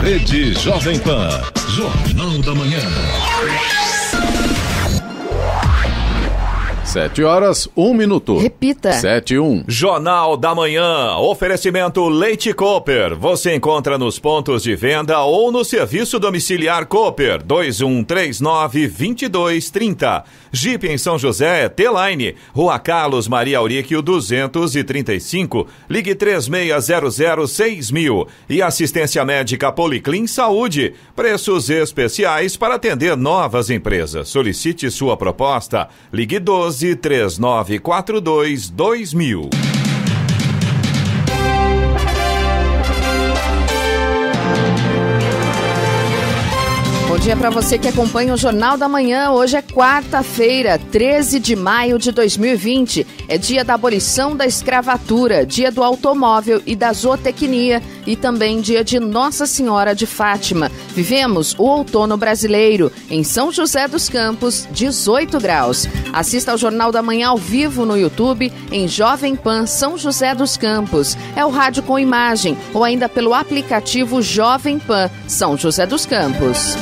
Rede Jovem Pan, Jornal da Manhã. 7h01. Repita. 7h01. Jornal da Manhã. Oferecimento Leite Cooper. Você encontra nos pontos de venda ou no serviço domiciliar Cooper. 2139-2230. Jeep em São José, T-Line. Rua Carlos Maria Auríquio 235. Ligue 36006000. E assistência médica Policlin Saúde. Preços especiais para atender novas empresas. Solicite sua proposta. Ligue 12-3942-2000. Bom dia para você que acompanha o Jornal da Manhã. Hoje é quarta-feira, 13 de maio de 2020. É dia da abolição da escravatura, dia do automóvel e da zootecnia e também dia de Nossa Senhora de Fátima. Vivemos o outono brasileiro. Em São José dos Campos, 18 graus. Assista ao Jornal da Manhã ao vivo no YouTube em Jovem Pan São José dos Campos. É o rádio com imagem ou ainda pelo aplicativo Jovem Pan São José dos Campos.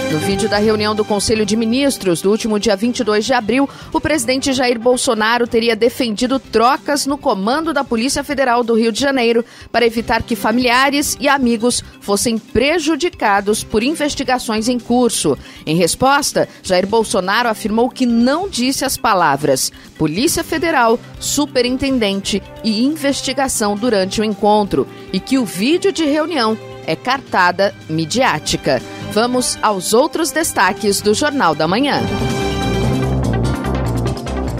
No vídeo da reunião do Conselho de Ministros do último dia 22 de abril, o presidente Jair Bolsonaro teria defendido trocas no comando da Polícia Federal do Rio de Janeiro para evitar que familiares e amigos fossem prejudicados por investigações em curso. Em resposta, Jair Bolsonaro afirmou que não disse as palavras Polícia Federal, Superintendente e investigação durante o encontro e que o vídeo de reunião é cartada midiática. Vamos aos outros destaques do Jornal da Manhã.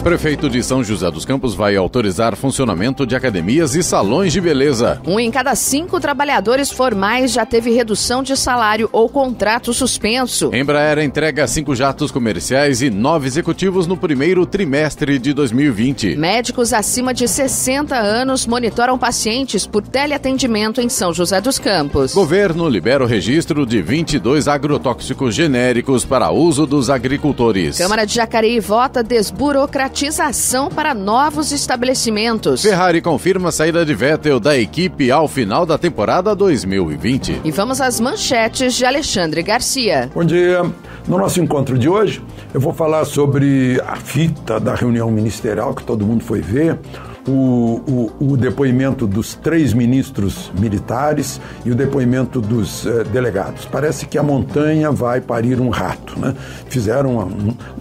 Prefeito de São José dos Campos vai autorizar funcionamento de academias e salões de beleza. 1 em cada 5 trabalhadores formais já teve redução de salário ou contrato suspenso. Embraer entrega 5 jatos comerciais e 9 executivos no primeiro trimestre de 2020. Médicos acima de 60 anos monitoram pacientes por teleatendimento em São José dos Campos. Governo libera o registro de 22 agrotóxicos genéricos para uso dos agricultores. Câmara de Jacareí vota desburocratização para novos estabelecimentos. Ferrari confirma a saída de Vettel da equipe ao final da temporada 2020. E vamos às manchetes de Alexandre Garcia. Bom dia. No nosso encontro de hoje, eu vou falar sobre a fita da reunião ministerial que todo mundo foi ver, o depoimento dos 3 ministros militares e o depoimento dos delegados. Parece que a montanha vai parir um rato, né? Fizeram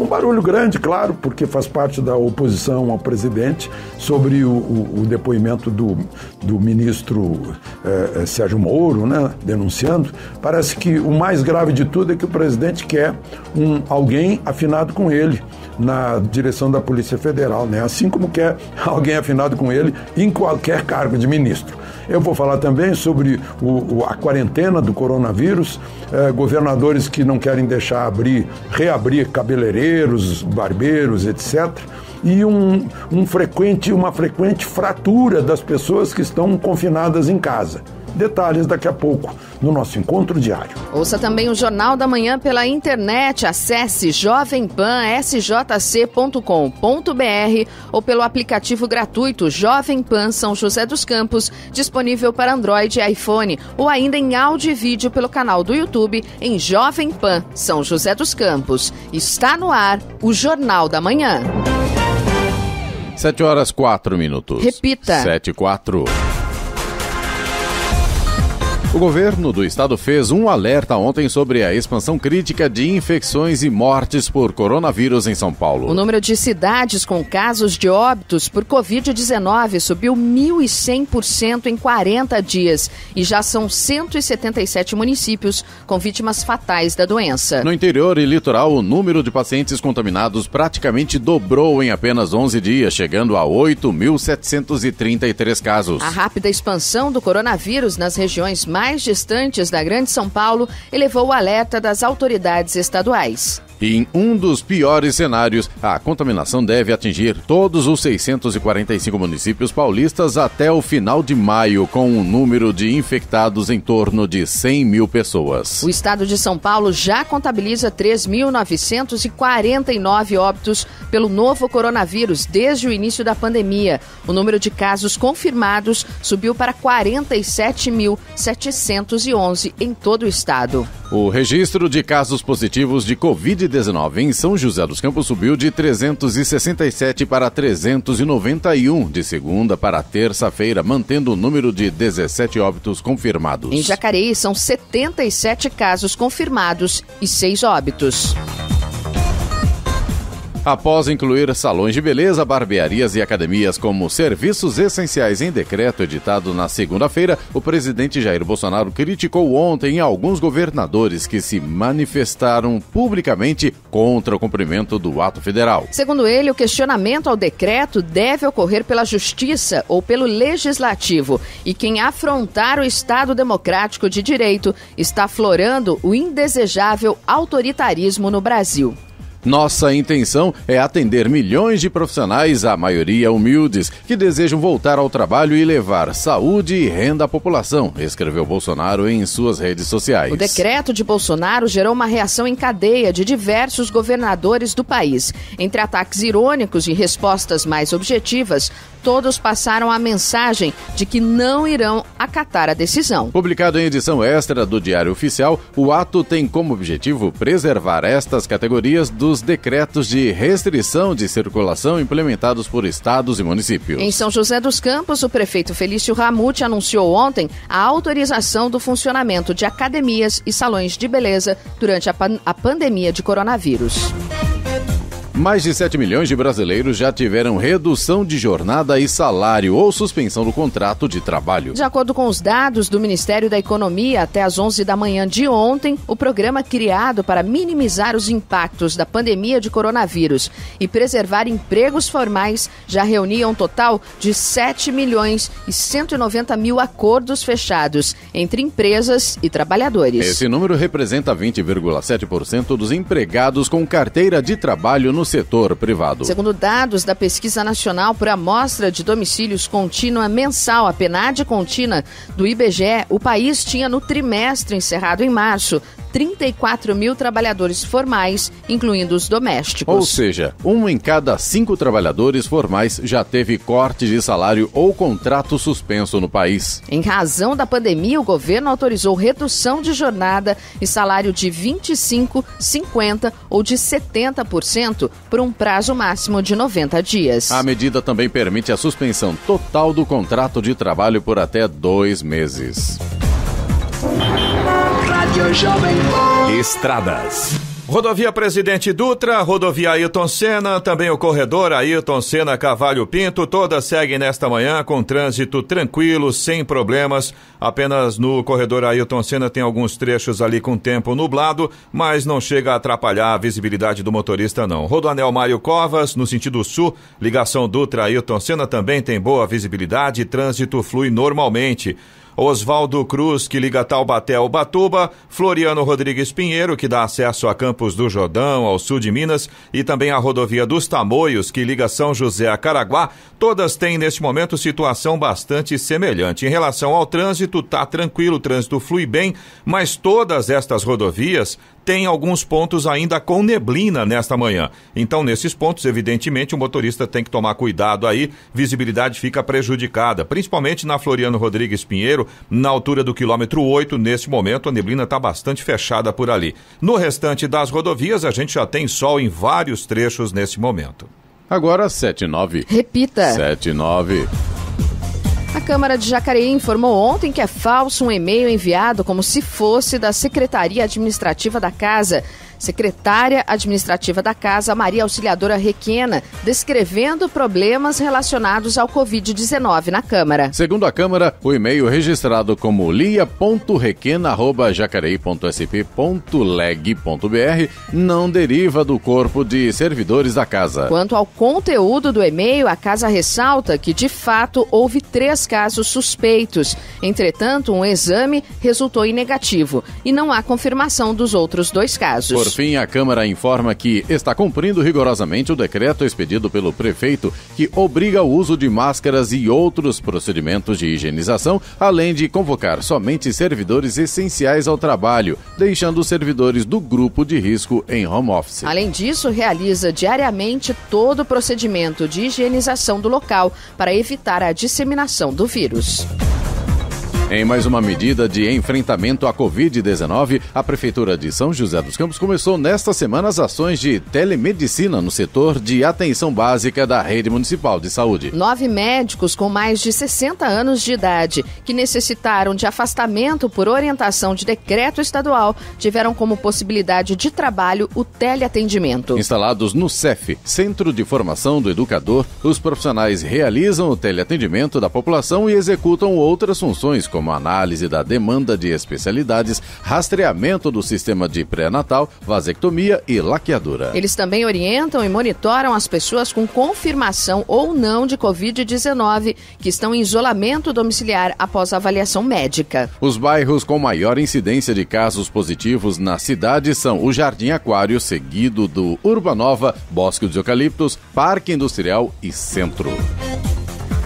um barulho grande, claro, porque faz parte da oposição ao presidente, sobre o depoimento do ministro Sérgio Moro, né? Denunciando. Parece que o mais grave de tudo é que o presidente quer alguém afinado com ele na direção da Polícia Federal, né? Assim como quer alguém afinado com ele em qualquer cargo de ministro. Eu vou falar também sobre a quarentena do coronavírus, governadores que não querem deixar reabrir cabeleireiros, barbeiros, etc., e uma frequente fratura das pessoas que estão confinadas em casa. Detalhes daqui a pouco no nosso encontro diário. Ouça também o Jornal da Manhã pela internet. Acesse jovempansjc.com.br ou pelo aplicativo gratuito Jovem Pan São José dos Campos, disponível para Android e iPhone, ou ainda em áudio e vídeo pelo canal do YouTube em Jovem Pan São José dos Campos. Está no ar o Jornal da Manhã. 7h04. Repita. 7h04. O governo do estado fez um alerta ontem sobre a expansão crítica de infecções e mortes por coronavírus em São Paulo. O número de cidades com casos de óbitos por Covid-19 subiu 1.100% em 40 dias e já são 177 municípios com vítimas fatais da doença. No interior e litoral, o número de pacientes contaminados praticamente dobrou em apenas 11 dias, chegando a 8.733 casos. A rápida expansão do coronavírus nas regiões mais distantes da Grande São Paulo elevou o alerta das autoridades estaduais. E em um dos piores cenários, a contaminação deve atingir todos os 645 municípios paulistas até o final de maio, com um número de infectados em torno de 100 mil pessoas. O estado de São Paulo já contabiliza 3.949 óbitos pelo novo coronavírus desde o início da pandemia. O número de casos confirmados subiu para 47.711 em todo o estado. O registro de casos positivos de Covid-19 em São José dos Campos subiu de 367 para 391 de segunda para terça-feira, mantendo o número de 17 óbitos confirmados. Em Jacareí são 77 casos confirmados e 6 óbitos. Após incluir salões de beleza, barbearias e academias como serviços essenciais em decreto editado na segunda-feira, o presidente Jair Bolsonaro criticou ontem alguns governadores que se manifestaram publicamente contra o cumprimento do ato federal. Segundo ele, o questionamento ao decreto deve ocorrer pela Justiça ou pelo Legislativo, e quem afrontar o Estado democrático de direito está aflorando o indesejável autoritarismo no Brasil. Nossa intenção é atender milhões de profissionais, a maioria humildes, que desejam voltar ao trabalho e levar saúde e renda à população, escreveu Bolsonaro em suas redes sociais. O decreto de Bolsonaro gerou uma reação em cadeia de diversos governadores do país. Entre ataques irônicos e respostas mais objetivas, todos passaram a mensagem de que não irão acatar a decisão. Publicado em edição extra do Diário Oficial, o ato tem como objetivo preservar estas categorias dos decretos de restrição de circulação implementados por estados e municípios. Em São José dos Campos, o prefeito Felício Ramute anunciou ontem a autorização do funcionamento de academias e salões de beleza durante a pandemia de coronavírus. Mais de 7 milhões de brasileiros já tiveram redução de jornada e salário ou suspensão do contrato de trabalho. De acordo com os dados do Ministério da Economia, até às 11 da manhã de ontem, o programa criado para minimizar os impactos da pandemia de coronavírus e preservar empregos formais já reunia um total de 7 milhões e 190 mil acordos fechados entre empresas e trabalhadores. Esse número representa 20,7% dos empregados com carteira de trabalho no setor privado. Segundo dados da Pesquisa Nacional por Amostra de Domicílios Contínua Mensal, a PNAD contínua do IBGE, o país tinha no trimestre encerrado em março 34 mil trabalhadores formais, incluindo os domésticos. Ou seja, 1 em cada 5 trabalhadores formais já teve corte de salário ou contrato suspenso no país. Em razão da pandemia, o governo autorizou redução de jornada e salário de 25%, 50% ou de 70% por um prazo máximo de 90 dias. A medida também permite a suspensão total do contrato de trabalho por até 2 meses. Estradas. Rodovia Presidente Dutra, rodovia Ailton Senna, também o corredor Ailton Senna Cavalho Pinto, todas seguem nesta manhã com trânsito tranquilo, sem problemas. Apenas no corredor Ailton Senna tem alguns trechos ali com tempo nublado, mas não chega a atrapalhar a visibilidade do motorista não. Rodoanel Mário Covas, no sentido sul, ligação Dutra Ailton Senna também tem boa visibilidade e trânsito flui normalmente. Oswaldo Cruz, que liga Taubaté ao Ubatuba, Floriano Rodrigues Pinheiro, que dá acesso a Campos do Jordão, ao sul de Minas, e também a rodovia dos Tamoios, que liga São José a Caraguá, todas têm neste momento situação bastante semelhante. Em relação ao trânsito, tá tranquilo, o trânsito flui bem, mas todas estas rodovias tem alguns pontos ainda com neblina nesta manhã. Então, nesses pontos, evidentemente, o motorista tem que tomar cuidado aí, visibilidade fica prejudicada, principalmente na Floriano Rodrigues Pinheiro, na altura do quilômetro 8, nesse momento a neblina está bastante fechada por ali. No restante das rodovias, a gente já tem sol em vários trechos nesse momento. Agora 7:09. Repita. 7:09. A Câmara de Jacareí informou ontem que é falso um e-mail enviado como se fosse da Secretaria Administrativa da Casa. Secretária Administrativa da Casa, Maria Auxiliadora Requena, descrevendo problemas relacionados ao Covid-19 na Câmara. Segundo a Câmara, o e-mail registrado como lia.requena@jacareí.sp.leg.br não deriva do corpo de servidores da Casa. Quanto ao conteúdo do e-mail, a Casa ressalta que, de fato, houve 3 casos suspeitos. Entretanto, um exame resultou em negativo e não há confirmação dos outros 2 casos. Por fim, a Câmara informa que está cumprindo rigorosamente o decreto expedido pelo prefeito que obriga o uso de máscaras e outros procedimentos de higienização, além de convocar somente servidores essenciais ao trabalho, deixando os servidores do grupo de risco em home office. Além disso, realiza diariamente todo o procedimento de higienização do local para evitar a disseminação do vírus. Em mais uma medida de enfrentamento à Covid-19, a Prefeitura de São José dos Campos começou nesta semana as ações de telemedicina no setor de atenção básica da Rede Municipal de Saúde. 9 médicos com mais de 60 anos de idade, que necessitaram de afastamento por orientação de decreto estadual, tiveram como possibilidade de trabalho o teleatendimento. Instalados no CEF, Centro de Formação do Educador, os profissionais realizam o teleatendimento da população e executam outras funções, como análise da demanda de especialidades, rastreamento do sistema de pré-natal, vasectomia e laqueadura. Eles também orientam e monitoram as pessoas com confirmação ou não de Covid-19 que estão em isolamento domiciliar após avaliação médica. Os bairros com maior incidência de casos positivos na cidade são o Jardim Aquário, seguido do Urbanova, Bosque dos Eucaliptos, Parque Industrial e Centro.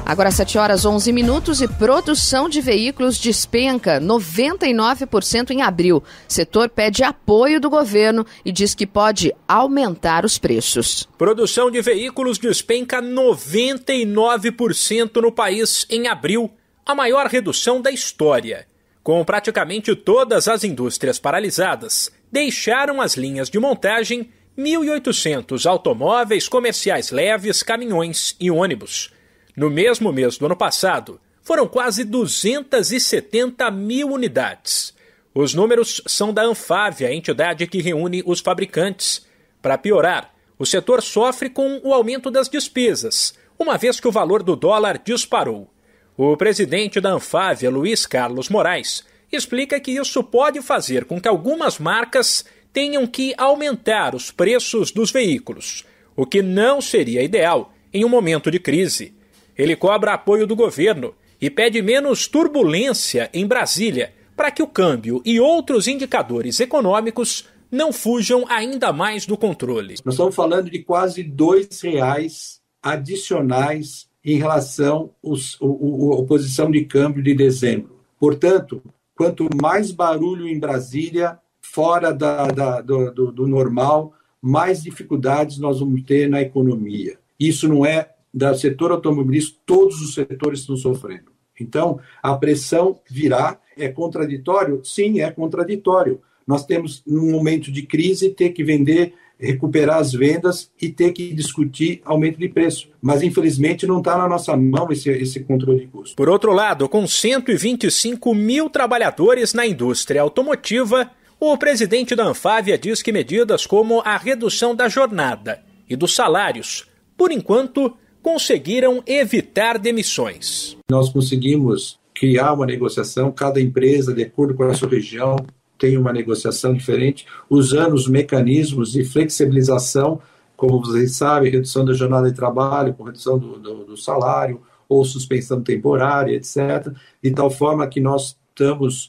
Agora 7h11 e produção de veículos despenca 99% em abril. Setor pede apoio do governo e diz que pode aumentar os preços. Produção de veículos despenca 99% no país em abril, a maior redução da história. Com praticamente todas as indústrias paralisadas, deixaram as linhas de montagem 1.800 automóveis comerciais leves, caminhões e ônibus. No mesmo mês do ano passado, foram quase 270 mil unidades. Os números são da Anfávia, a entidade que reúne os fabricantes. Para piorar, o setor sofre com o aumento das despesas, uma vez que o valor do dólar disparou. O presidente da Anfávia, Luiz Carlos Moraes, explica que isso pode fazer com que algumas marcas tenham que aumentar os preços dos veículos, o que não seria ideal em um momento de crise. Ele cobra apoio do governo e pede menos turbulência em Brasília para que o câmbio e outros indicadores econômicos não fujam ainda mais do controle. Nós estamos falando de quase R$2 adicionais em relação à posição de câmbio de dezembro. Portanto, quanto mais barulho em Brasília, fora do normal, mais dificuldades nós vamos ter na economia. Isso não é do setor automobilístico, todos os setores estão sofrendo. Então, a pressão virá. É contraditório? Sim, é contraditório. Nós temos, num momento de crise, ter que vender, recuperar as vendas e ter que discutir aumento de preço. Mas, infelizmente, não está na nossa mão esse controle de custo. Por outro lado, com 125 mil trabalhadores na indústria automotiva, o presidente da Anfávia diz que medidas como a redução da jornada e dos salários, por enquanto, conseguiram evitar demissões. Nós conseguimos criar uma negociação, cada empresa, de acordo com a sua região, tem uma negociação diferente, usando os mecanismos de flexibilização, como vocês sabem, redução da jornada de trabalho, com redução do salário, ou suspensão temporária, etc., de tal forma que nós estamos,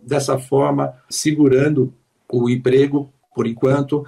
dessa forma, segurando o emprego, por enquanto,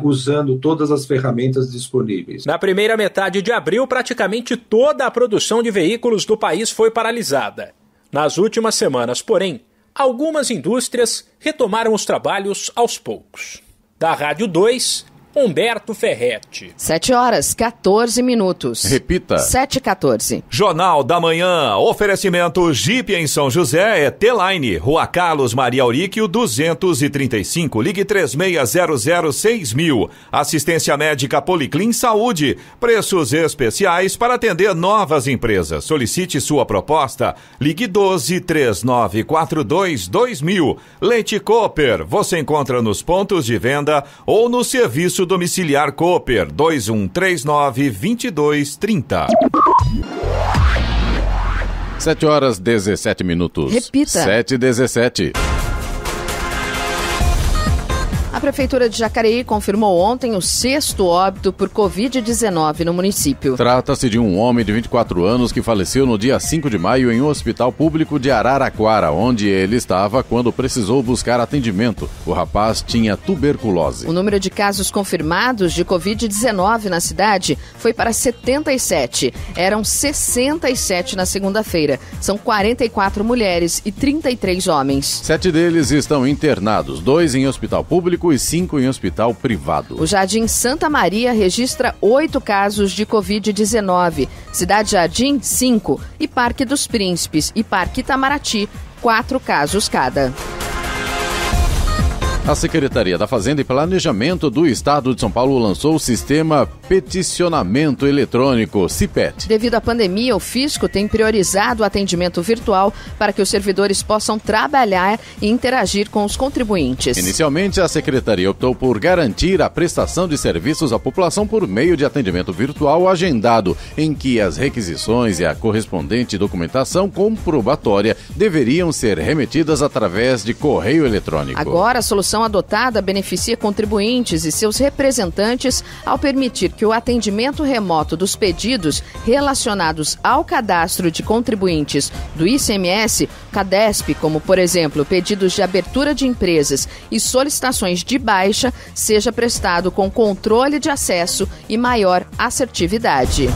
usando todas as ferramentas disponíveis. Na primeira metade de abril, praticamente toda a produção de veículos do país foi paralisada. Nas últimas semanas, porém, algumas indústrias retomaram os trabalhos aos poucos. Da Rádio 2, Humberto Ferretti. 7h14. Repita. 7h14. Jornal da Manhã. Oferecimento Jeep em São José é T-Line. Rua Carlos Maria Auríquio, 235. Ligue 36006000. Assistência médica Policlin Saúde. Preços especiais para atender novas empresas. Solicite sua proposta. Ligue 1239422000. Leite Cooper. Você encontra nos pontos de venda ou no serviço domiciliar Cooper 2139-2230. 7h17. Repita. 7h17. A Prefeitura de Jacareí confirmou ontem o 6º óbito por Covid-19 no município. Trata-se de um homem de 24 anos que faleceu no dia 5 de maio em um hospital público de Araraquara, onde ele estava quando precisou buscar atendimento. O rapaz tinha tuberculose. O número de casos confirmados de Covid-19 na cidade foi para 77. Eram 67 na segunda-feira. São 44 mulheres e 33 homens. 7 deles estão internados, 2 em hospital público e 5 em hospital privado. O Jardim Santa Maria registra 8 casos de Covid-19. Cidade Jardim, 5. E Parque dos Príncipes e Parque Itamaraty, 4 casos cada. A Secretaria da Fazenda e Planejamento do Estado de São Paulo lançou o sistema Peticionamento Eletrônico, CIPET. Devido à pandemia, o Fisco tem priorizado o atendimento virtual para que os servidores possam trabalhar e interagir com os contribuintes. Inicialmente, a Secretaria optou por garantir a prestação de serviços à população por meio de atendimento virtual agendado, em que as requisições e a correspondente documentação comprobatória deveriam ser remetidas através de correio eletrônico. Agora, a solução adotada beneficia contribuintes e seus representantes ao permitir que o atendimento remoto dos pedidos relacionados ao cadastro de contribuintes do ICMS, CADESP, como, por exemplo, pedidos de abertura de empresas e solicitações de baixa, seja prestado com controle de acesso e maior assertividade.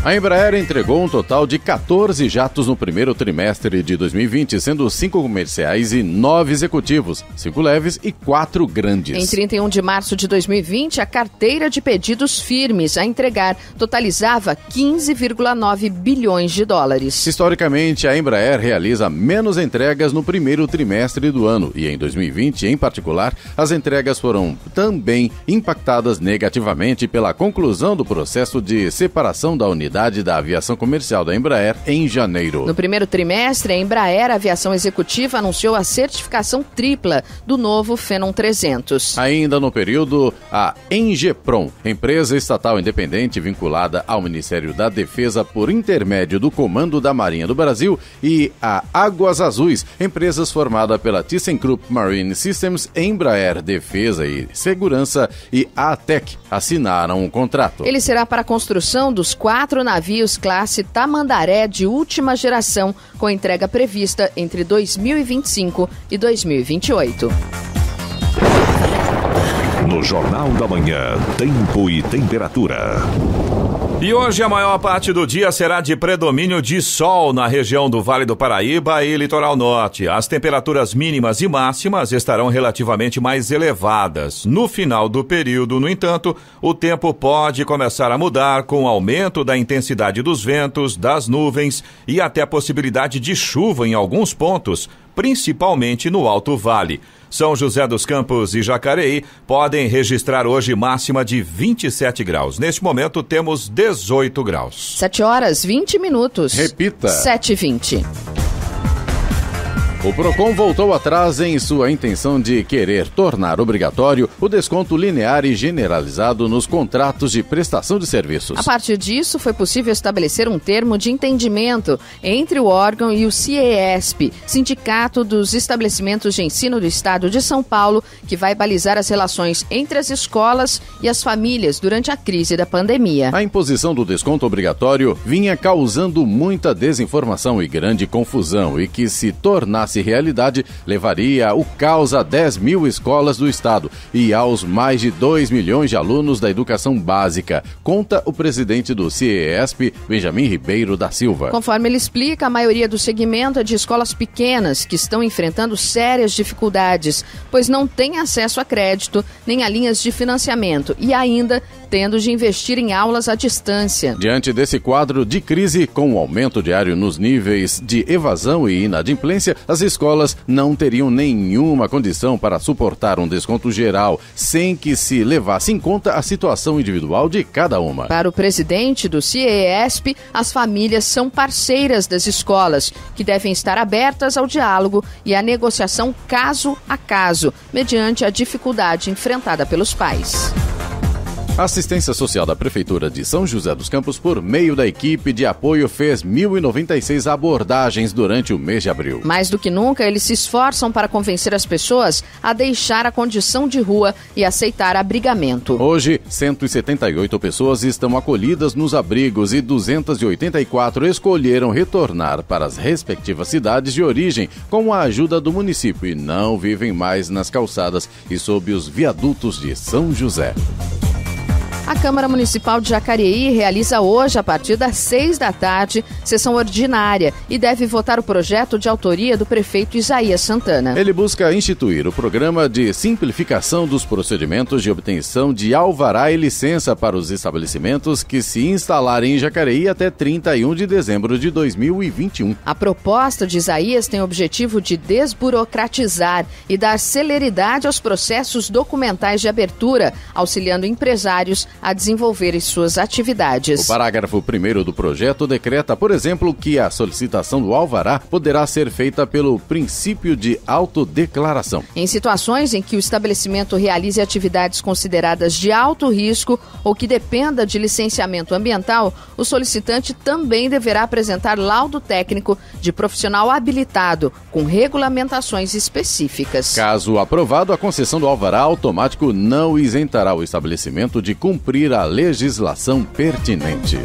A Embraer entregou um total de 14 jatos no primeiro trimestre de 2020, sendo 5 comerciais e 9 executivos, 5 leves e 4 grandes. Em 31 de março de 2020, a carteira de pedidos firmes a entregar totalizava 15,9 bilhões de dólares. Historicamente, a Embraer realiza menos entregas no primeiro trimestre do ano e em 2020, em particular, as entregas foram também impactadas negativamente pela conclusão do processo de separação da unidade da aviação comercial da Embraer em janeiro. No primeiro trimestre, a Embraer Aviação Executiva anunciou a certificação tripla do novo Phenom 300. Ainda no período, a Engeprom, empresa estatal independente vinculada ao Ministério da Defesa por intermédio do Comando da Marinha do Brasil, e a Águas Azuis, empresas formada pela ThyssenKrupp Marine Systems, Embraer Defesa e Segurança e a ATEC assinaram um contrato. Ele será para a construção dos 4 navios classe Tamandaré de última geração, com entrega prevista entre 2025 e 2028. No Jornal da Manhã, tempo e temperatura. E hoje a maior parte do dia será de predomínio de sol na região do Vale do Paraíba e Litoral Norte. As temperaturas mínimas e máximas estarão relativamente mais elevadas. No final do período, no entanto, o tempo pode começar a mudar com o aumento da intensidade dos ventos, das nuvens e até a possibilidade de chuva em alguns pontos, principalmente no Alto Vale. São José dos Campos e Jacareí podem registrar hoje máxima de 27 graus. Neste momento temos 18 graus. 7 horas 20 minutos. Repita. 7h20. O PROCON voltou atrás em sua intenção de querer tornar obrigatório o desconto linear e generalizado nos contratos de prestação de serviços. A partir disso, foi possível estabelecer um termo de entendimento entre o órgão e o CIESP, Sindicato dos Estabelecimentos de Ensino do Estado de São Paulo, que vai balizar as relações entre as escolas e as famílias durante a crise da pandemia. A imposição do desconto obrigatório vinha causando muita desinformação e grande confusão, e que, se tornasse realidade, levaria o caos a 10 mil escolas do estado e aos mais de 2 milhões de alunos da educação básica, conta o presidente do CIESP, Benjamin Ribeiro da Silva. Conforme ele explica, a maioria do segmento é de escolas pequenas que estão enfrentando sérias dificuldades, pois não têm acesso a crédito nem a linhas de financiamento e ainda tendo de investir em aulas à distância. Diante desse quadro de crise, com o aumento diário nos níveis de evasão e inadimplência, as escolas não teriam nenhuma condição para suportar um desconto geral, sem que se levasse em conta a situação individual de cada uma. Para o presidente do CIESP, as famílias são parceiras das escolas, que devem estar abertas ao diálogo e à negociação caso a caso, mediante a dificuldade enfrentada pelos pais. A assistência social da Prefeitura de São José dos Campos, por meio da equipe de apoio, fez 1.096 abordagens durante o mês de abril. Mais do que nunca, eles se esforçam para convencer as pessoas a deixar a condição de rua e aceitar abrigamento. Hoje, 178 pessoas estão acolhidas nos abrigos e 284 escolheram retornar para as respectivas cidades de origem com a ajuda do município e não vivem mais nas calçadas e sob os viadutos de São José. A Câmara Municipal de Jacareí realiza hoje, a partir das 6 da tarde, sessão ordinária e deve votar o projeto de autoria do prefeito Isaías Santana. Ele busca instituir o programa de simplificação dos procedimentos de obtenção de alvará e licença para os estabelecimentos que se instalarem em Jacareí até 31 de dezembro de 2021. A proposta de Isaías tem o objetivo de desburocratizar e dar celeridade aos processos documentais de abertura, auxiliando empresários a desenvolverem suas atividades. O parágrafo 1º do projeto decreta, por exemplo, que a solicitação do alvará poderá ser feita pelo princípio de autodeclaração. Em situações em que o estabelecimento realize atividades consideradas de alto risco ou que dependa de licenciamento ambiental, o solicitante também deverá apresentar laudo técnico de profissional habilitado, com regulamentações específicas. Caso aprovado, a concessão do alvará automático não isentará o estabelecimento de cumprir a legislação pertinente.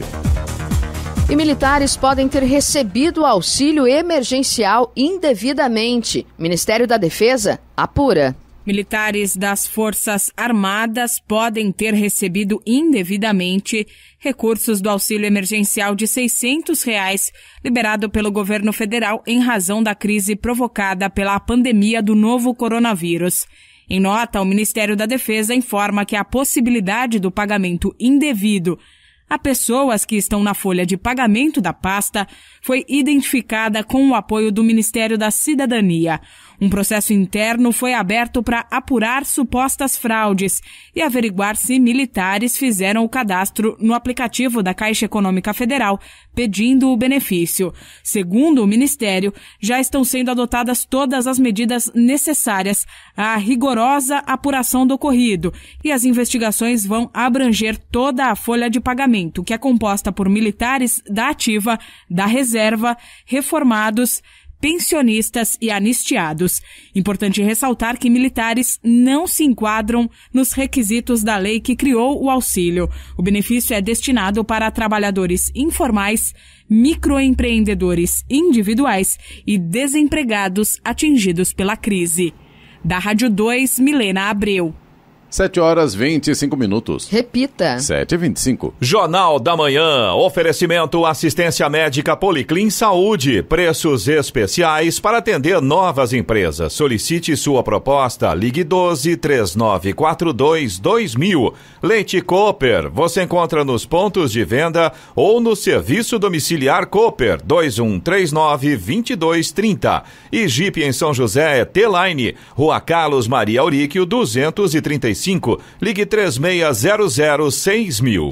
E militares podem ter recebido auxílio emergencial indevidamente. Ministério da Defesa apura. Militares das Forças Armadas podem ter recebido indevidamente recursos do auxílio emergencial de R$ 600 liberado pelo governo federal em razão da crise provocada pela pandemia do novo coronavírus. Em nota, o Ministério da Defesa informa que a possibilidade do pagamento indevido a pessoas que estão na folha de pagamento da pasta foi identificada com o apoio do Ministério da Cidadania. Um processo interno foi aberto para apurar supostas fraudes e averiguar se militares fizeram o cadastro no aplicativo da Caixa Econômica Federal pedindo o benefício. Segundo o Ministério, já estão sendo adotadas todas as medidas necessárias à rigorosa apuração do ocorrido e as investigações vão abranger toda a folha de pagamento, que é composta por militares da ativa, da reserva, reformados, pensionistas e anistiados. Importante ressaltar que militares não se enquadram nos requisitos da lei que criou o auxílio. O benefício é destinado para trabalhadores informais, microempreendedores individuais e desempregados atingidos pela crise. Da Rádio 2, Milena Abreu. 7h25. Repita. 7h25. Jornal da Manhã. Oferecimento assistência médica Policlin Saúde. Preços especiais para atender novas empresas. Solicite sua proposta. Ligue 12-3942-2000. Leite Cooper. Você encontra nos pontos de venda ou no serviço domiciliar Cooper 2139-2230. E Jeep em São José é T-Line. Rua Carlos Maria Auríquio 235. Ligue 36006000.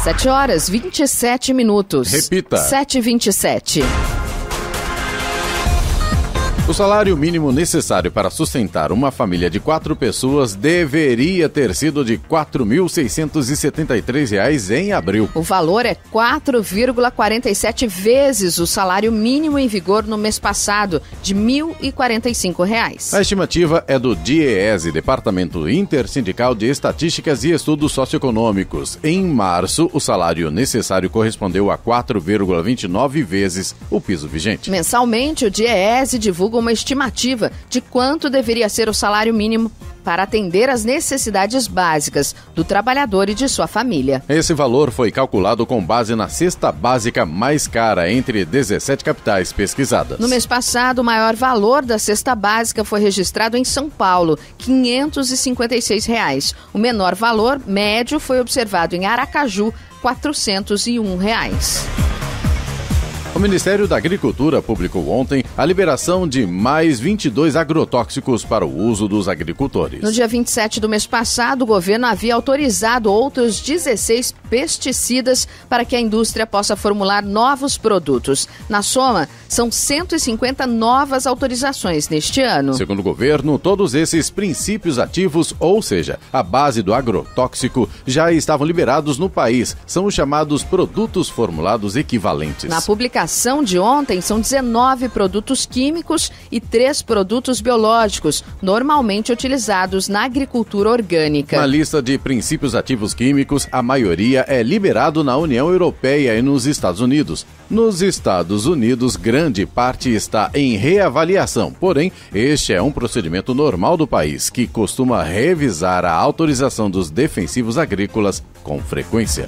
7h27. Repita. 7h27. O salário mínimo necessário para sustentar uma família de 4 pessoas deveria ter sido de R$ 4.673 em abril. O valor é 4,47 vezes o salário mínimo em vigor no mês passado, de R$ 1.045. A estimativa é do DIEESE, Departamento Intersindical de Estatísticas e Estudos Socioeconômicos. Em março, o salário necessário correspondeu a 4,29 vezes o piso vigente. Mensalmente, o DIEESE divulga uma estimativa de quanto deveria ser o salário mínimo para atender às necessidades básicas do trabalhador e de sua família. Esse valor foi calculado com base na cesta básica mais cara entre 17 capitais pesquisadas. No mês passado, o maior valor da cesta básica foi registrado em São Paulo, R$ 556. O menor valor médio foi observado em Aracaju, R$ 401. O Ministério da Agricultura publicou ontem a liberação de mais 22 agrotóxicos para o uso dos agricultores. No dia 27 do mês passado, o governo havia autorizado outros 16 pesticidas para que a indústria possa formular novos produtos. Na soma, são 150 novas autorizações neste ano. Segundo o governo, todos esses princípios ativos, ou seja, a base do agrotóxico, já estavam liberados no país. São os chamados produtos formulados equivalentes. Na publicação de ontem, são 19 produtos químicos e 3 produtos biológicos, normalmente utilizados na agricultura orgânica. Na lista de princípios ativos químicos, a maioria é liberado na União Europeia e nos Estados Unidos. Nos Estados Unidos, grande parte está em reavaliação, porém, este é um procedimento normal do país, que costuma revisar a autorização dos defensivos agrícolas com frequência.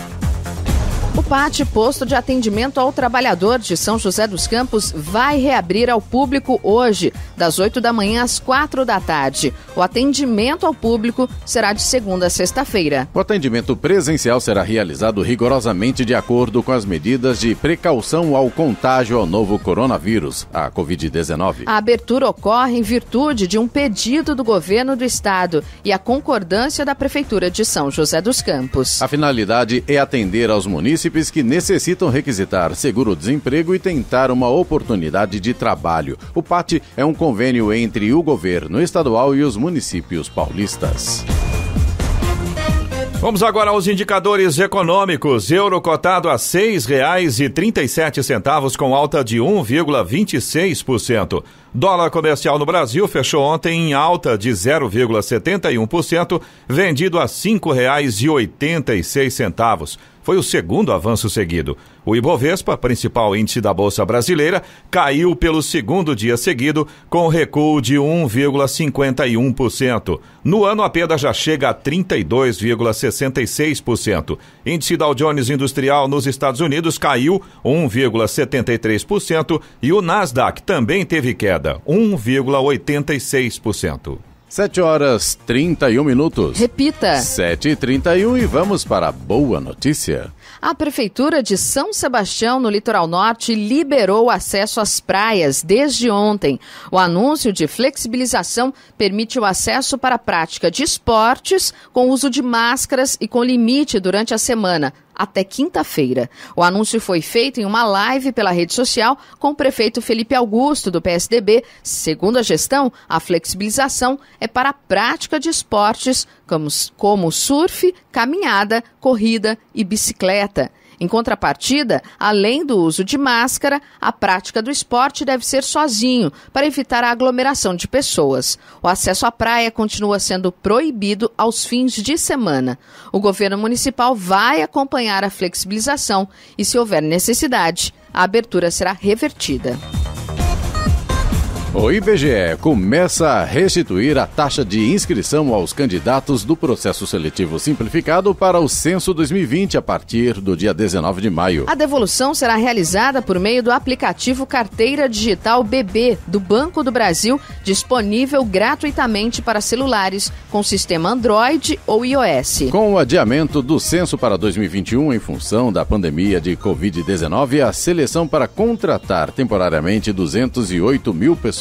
O PAT, Posto de Atendimento ao Trabalhador de São José dos Campos, vai reabrir ao público hoje, das 8 da manhã às 4 da tarde. O atendimento ao público será de segunda a sexta-feira. O atendimento presencial será realizado rigorosamente de acordo com as medidas de precaução ao contágio ao novo coronavírus, a Covid-19. A abertura ocorre em virtude de um pedido do governo do estado e a concordância da Prefeitura de São José dos Campos. A finalidade é atender aos munícipes que necessitam requisitar seguro-desemprego e tentar uma oportunidade de trabalho. O PAT é um convênio entre o governo estadual e os municípios paulistas. Vamos agora aos indicadores econômicos. Euro cotado a R$ 6,37 com alta de 1,26%. Dólar comercial no Brasil fechou ontem em alta de 0,71%, vendido a R$ 5,86. Foi o segundo avanço seguido. O Ibovespa, principal índice da Bolsa Brasileira, caiu pelo segundo dia seguido, com recuo de 1,51%. No ano, a perda já chega a 32,66%. Índice Dow Jones Industrial nos Estados Unidos caiu 1,73% e o Nasdaq também teve queda, 1,86%. 7h31. Repita. 7h31 e vamos para a boa notícia. A Prefeitura de São Sebastião, no Litoral Norte, liberou o acesso às praias desde ontem. O anúncio de flexibilização permite o acesso para a prática de esportes com uso de máscaras e com limite durante a semana, até quinta-feira. O anúncio foi feito em uma live pela rede social com o prefeito Felipe Augusto, do PSDB. Segundo a gestão, a flexibilização é para a prática de esportes como surf, caminhada, corrida e bicicleta. Em contrapartida, além do uso de máscara, a prática do esporte deve ser sozinho, para evitar a aglomeração de pessoas. O acesso à praia continua sendo proibido aos fins de semana. O governo municipal vai acompanhar a flexibilização e, se houver necessidade, a abertura será revertida. O IBGE começa a restituir a taxa de inscrição aos candidatos do processo seletivo simplificado para o Censo 2020 a partir do dia 19 de maio. A devolução será realizada por meio do aplicativo Carteira Digital BB do Banco do Brasil, disponível gratuitamente para celulares com sistema Android ou iOS. Com o adiamento do censo para 2021 em função da pandemia de Covid-19, a seleção para contratar temporariamente 208 mil pessoas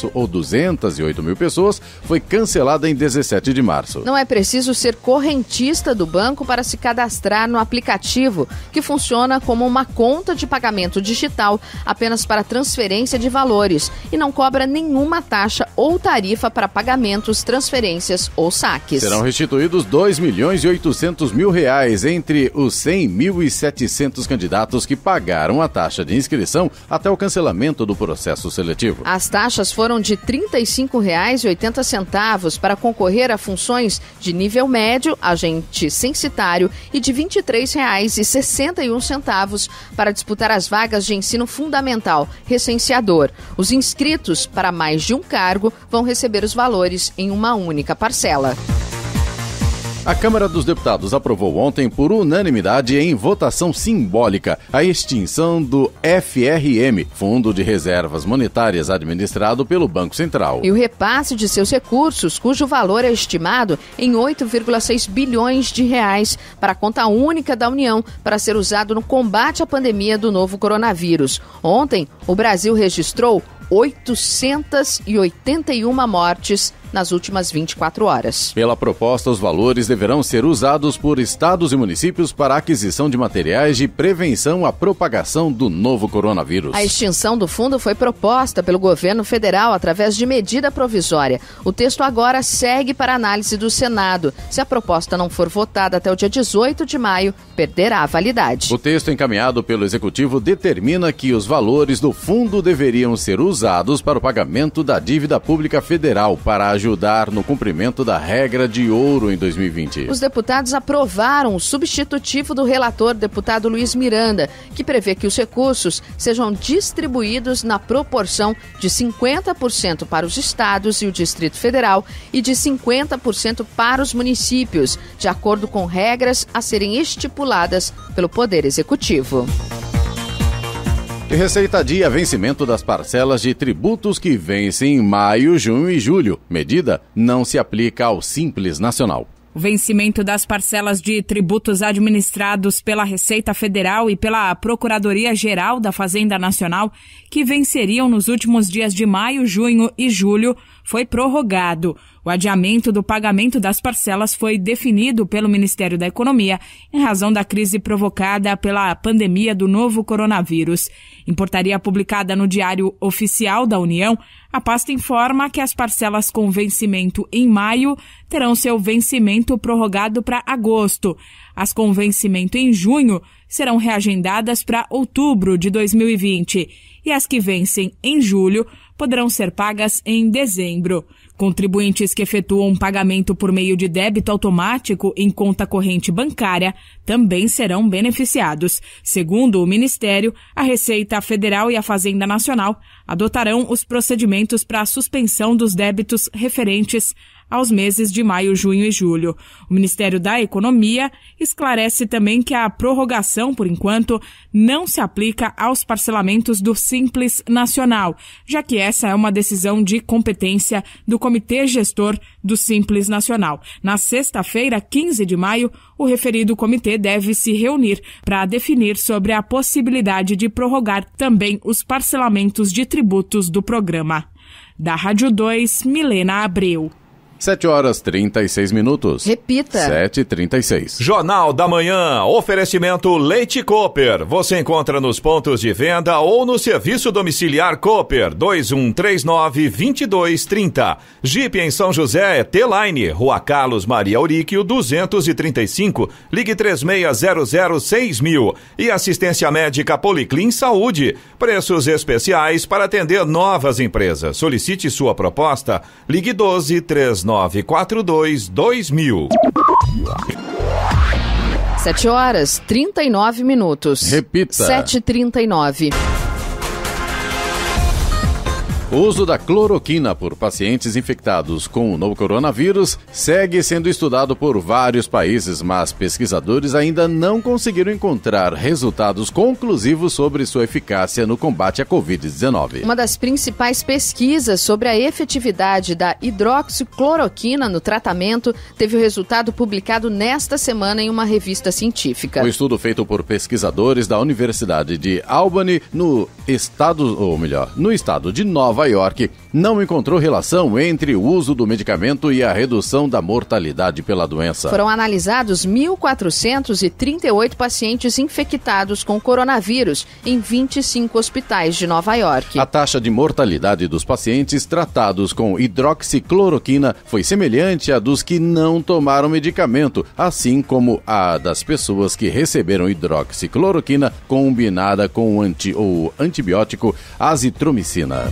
foi cancelada em 17 de março. Não é preciso ser correntista do banco para se cadastrar no aplicativo, que funciona como uma conta de pagamento digital apenas para transferência de valores e não cobra nenhuma taxa ou tarifa para pagamentos, transferências ou saques. Serão restituídos R$2.800.000 entre os 100.700 candidatos que pagaram a taxa de inscrição até o cancelamento do processo seletivo. As taxas foram de R$ 35,80 para concorrer a funções de nível médio, agente censitário, e de R$ 23,61 para disputar as vagas de ensino fundamental, recenseador. Os inscritos para mais de um cargo vão receber os valores em uma única parcela. A Câmara dos Deputados aprovou ontem, por unanimidade em votação simbólica, a extinção do FRM, Fundo de Reservas Monetárias, administrado pelo Banco Central. E o repasse de seus recursos, cujo valor é estimado em 8,6 bilhões de reais, para a conta única da União, para ser usado no combate à pandemia do novo coronavírus. Ontem, o Brasil registrou 881 mortes nas últimas 24 horas. Pela proposta, os valores deverão ser usados por estados e municípios para a aquisição de materiais de prevenção à propagação do novo coronavírus. A extinção do fundo foi proposta pelo governo federal através de medida provisória. O texto agora segue para análise do Senado. Se a proposta não for votada até o dia 18 de maio, perderá a validade. O texto encaminhado pelo Executivo determina que os valores do fundo deveriam ser usados para o pagamento da dívida pública federal, para ajudar no cumprimento da regra de ouro em 2020. Os deputados aprovaram o substitutivo do relator, deputado Luiz Miranda, que prevê que os recursos sejam distribuídos na proporção de 50% para os estados e o Distrito Federal e de 50% para os municípios, de acordo com regras a serem estipuladas pelo Poder Executivo. E Receita adia vencimento das parcelas de tributos que vencem em maio, junho e julho. Medida não se aplica ao Simples Nacional. O vencimento das parcelas de tributos administrados pela Receita Federal e pela Procuradoria-Geral da Fazenda Nacional, que venceriam nos últimos dias de maio, junho e julho, foi prorrogado. O adiamento do pagamento das parcelas foi definido pelo Ministério da Economia em razão da crise provocada pela pandemia do novo coronavírus. Em portaria publicada no Diário Oficial da União, a pasta informa que as parcelas com vencimento em maio terão seu vencimento prorrogado para agosto. As com vencimento em junho serão reagendadas para outubro de 2020 e as que vencem em julho poderão ser pagas em dezembro. Contribuintes que efetuam pagamento por meio de débito automático em conta corrente bancária também serão beneficiados. Segundo o Ministério, a Receita Federal e a Fazenda Nacional adotarão os procedimentos para a suspensão dos débitos referentes aos meses de maio, junho e julho. O Ministério da Economia esclarece também que a prorrogação, por enquanto, não se aplica aos parcelamentos do Simples Nacional, já que essa é uma decisão de competência do Comitê Gestor do Simples Nacional. Na sexta-feira, 15 de maio, o referido comitê deve se reunir para definir sobre a possibilidade de prorrogar também os parcelamentos de tributos do programa. Da Rádio 2, Milena Abreu. 7h36. Repita. 7h36. Jornal da Manhã, oferecimento Leite Cooper. Você encontra nos pontos de venda ou no serviço domiciliar Cooper, 2139-2230. Jeep em São José, T-Line, Rua Carlos Maria Auríquio, 235. Ligue 36006000. E assistência médica Policlin Saúde. Preços especiais para atender novas empresas. Solicite sua proposta. Ligue 123942-2000. 7h39. Repita. 7h39. O uso da cloroquina por pacientes infectados com o novo coronavírus segue sendo estudado por vários países, mas pesquisadores ainda não conseguiram encontrar resultados conclusivos sobre sua eficácia no combate à Covid-19. Uma das principais pesquisas sobre a efetividade da hidroxicloroquina no tratamento teve o resultado publicado nesta semana em uma revista científica. O estudo feito por pesquisadores da Universidade de Albany, no estado de Nova York, não encontrou relação entre o uso do medicamento e a redução da mortalidade pela doença. Foram analisados 1.438 pacientes infectados com coronavírus em 25 hospitais de Nova York. A taxa de mortalidade dos pacientes tratados com hidroxicloroquina foi semelhante à dos que não tomaram medicamento, assim como a das pessoas que receberam hidroxicloroquina combinada com o antibiótico azitromicina.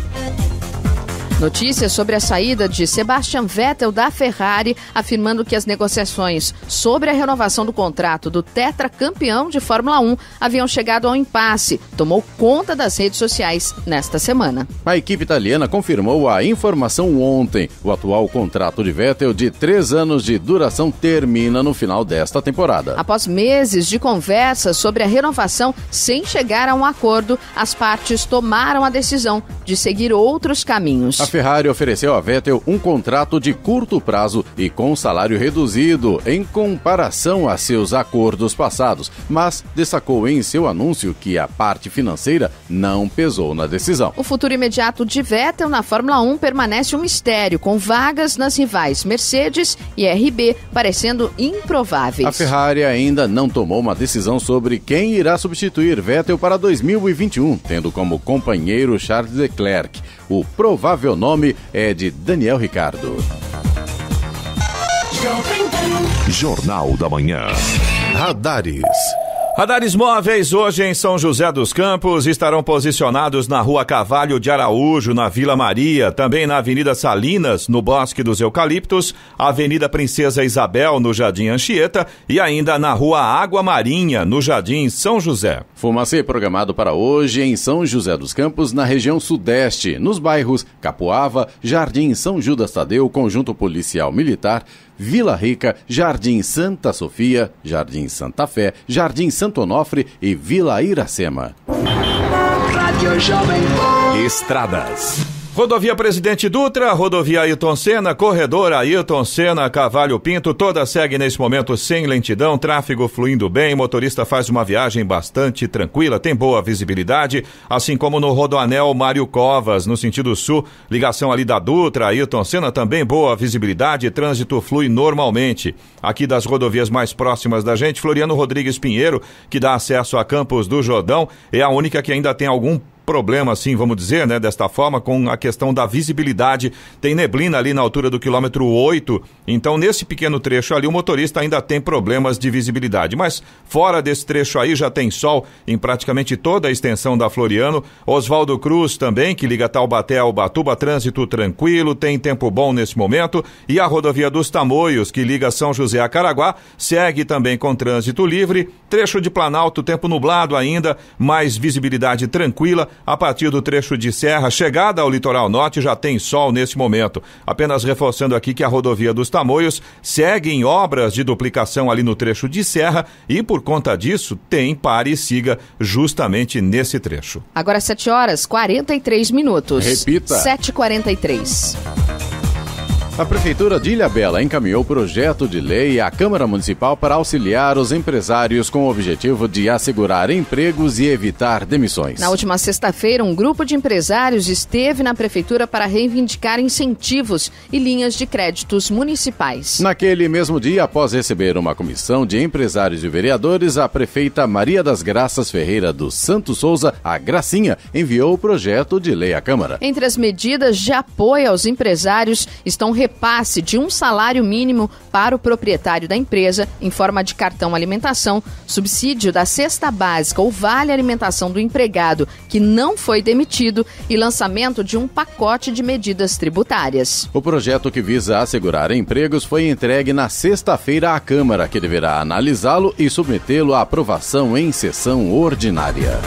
Notícias sobre a saída de Sebastian Vettel da Ferrari, afirmando que as negociações sobre a renovação do contrato do tetracampeão de Fórmula 1 haviam chegado ao impasse, tomou conta das redes sociais nesta semana. A equipe italiana confirmou a informação ontem. O atual contrato de Vettel de 3 anos de duração termina no final desta temporada. Após meses de conversas sobre a renovação sem chegar a um acordo, as partes tomaram a decisão de seguir outros caminhos. A Ferrari ofereceu a Vettel um contrato de curto prazo e com salário reduzido em comparação a seus acordos passados, mas destacou em seu anúncio que a parte financeira não pesou na decisão. O futuro imediato de Vettel na Fórmula 1 permanece um mistério, com vagas nas rivais Mercedes e RB parecendo improváveis. A Ferrari ainda não tomou uma decisão sobre quem irá substituir Vettel para 2021, tendo como companheiro Charles Leclerc. O provável nome é de Daniel Ricciardo. Jornal da Manhã. Radares. Radares móveis hoje em São José dos Campos estarão posicionados na Rua Cavalho de Araújo, na Vila Maria, também na Avenida Salinas, no Bosque dos Eucaliptos, Avenida Princesa Isabel, no Jardim Anchieta e ainda na Rua Água Marinha, no Jardim São José. Fumacê programado para hoje em São José dos Campos, na região sudeste, nos bairros Capoava, Jardim São Judas Tadeu, Conjunto Policial Militar, Vila Rica, Jardim Santa Sofia, Jardim Santa Fé, Jardim Santo Onofre e Vila Iracema. Estradas. Rodovia Presidente Dutra, rodovia Ailton Senna, corredor Ailton Senna, Cavalho Pinto, toda segue nesse momento sem lentidão, tráfego fluindo bem, motorista faz uma viagem bastante tranquila, tem boa visibilidade, assim como no Rodoanel Mário Covas, no sentido sul, ligação ali da Dutra, Ailton Senna, também boa visibilidade, trânsito flui normalmente. Aqui das rodovias mais próximas da gente, Floriano Rodrigues Pinheiro, que dá acesso a Campos do Jordão, é a única que ainda tem algum problema, assim, vamos dizer, né, desta forma, com a questão da visibilidade. Tem neblina ali na altura do quilômetro 8, então nesse pequeno trecho ali o motorista ainda tem problemas de visibilidade, mas fora desse trecho aí já tem sol em praticamente toda a extensão da Floriano. Oswaldo Cruz também, que liga Taubaté ao Ubatuba, trânsito tranquilo, tem tempo bom nesse momento, e a rodovia dos Tamoios, que liga São José a Caraguá, segue também com trânsito livre, trecho de Planalto, tempo nublado ainda, mais visibilidade tranquila. A partir do trecho de Serra, chegada ao litoral norte, já tem sol nesse momento. Apenas reforçando aqui que a rodovia dos Tamoios segue em obras de duplicação ali no trecho de Serra e, por conta disso, tem pare e siga justamente nesse trecho. Agora 7h43. Repita. 7h43. A Prefeitura de Ilhabela encaminhou projeto de lei à Câmara Municipal para auxiliar os empresários com o objetivo de assegurar empregos e evitar demissões. Na última sexta-feira, um grupo de empresários esteve na Prefeitura para reivindicar incentivos e linhas de créditos municipais. Naquele mesmo dia, após receber uma comissão de empresários e vereadores, a prefeita Maria das Graças Ferreira dos Santos Souza, a Gracinha, enviou o projeto de lei à Câmara. Entre as medidas de apoio aos empresários estão repasse de um salário mínimo para o proprietário da empresa em forma de cartão alimentação, subsídio da cesta básica ou vale alimentação do empregado que não foi demitido e lançamento de um pacote de medidas tributárias. O projeto, que visa assegurar empregos, foi entregue na sexta-feira à Câmara, que deverá analisá-lo e submetê-lo à aprovação em sessão ordinária.